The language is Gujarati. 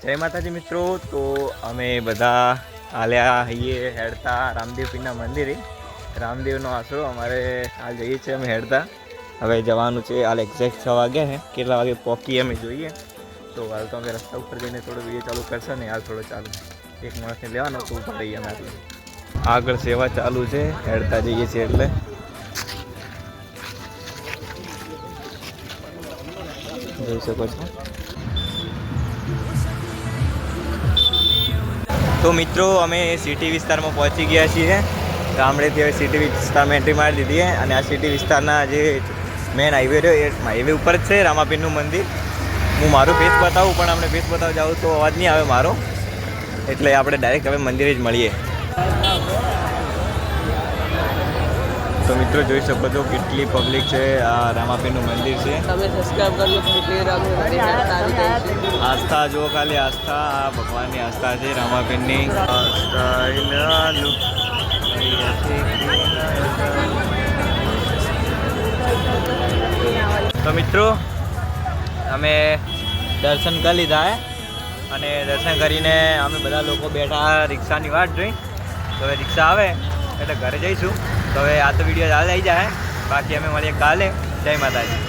જય માતાજી મિત્રો. તો અમે બધા હાલ્યા હઈએ હેડતા રામદેવપીરના મંદિરે. રામદેવનો આશરો અમારે હાલ જઈએ છીએ અમે હેડતા. હવે જવાનું છે હાલ એક્ઝેક્ટ 6 વાગ્યા છે. કેટલા વાગે પહોંચીએ અમે જોઈએ. તો હાલ તો અમે રસ્તા ઉપર જઈને થોડો વિડીયો ચાલુ કરશે ને હાલ થોડો ચાલુ એક માણસને લેવાનો તો ઉપર રહીએ અમે આગળ સેવા ચાલુ છે હેડતા જઈએ છીએ એટલે જોઈ શકો છો. તો મિત્રો અમે સિટી વિસ્તારમાં પહોંચી ગયા છીએ. ગામડેથી હવે સિટી વિસ્તારમાં એન્ટ્રી મારી દીધી છે અને આ સિટી વિસ્તારના જે મેન હાઈવે રહ્યો એ હાઈવે ઉપર જ છે રામાપીરનું મંદિર. હું મારું ફેસ બતાવું પણ આપણે ફેસ બતાવવા જાઉં તો અવાજ નહીં આવે મારો, એટલે આપણે ડાયરેક્ટ હવે મંદિરે જ મળીએ. તો મિત્રો જોઈ શકો છો કેટલી પબ્લિક છે. આ રામાપીરનું મંદિર છે. તમે સબસ્ક્રાઇબ કરજો. આસ્થા જો ખાલી આસ્થા, આ ભગવાનની આસ્થા છે રામાપીરની. તો મિત્રો અમે દર્શન કરી લીધા હે અને દર્શન કરીને અમે બધા લોકો બેઠા રિક્ષાની વાટ જોઈ. તો હવે રિક્ષા આવે એટલે ઘરે જઈશું. તો હવે આ તો વિડીયો ચાલે આવી જાય. બાકી અમે મળીએ કાલે. જય માતાજી.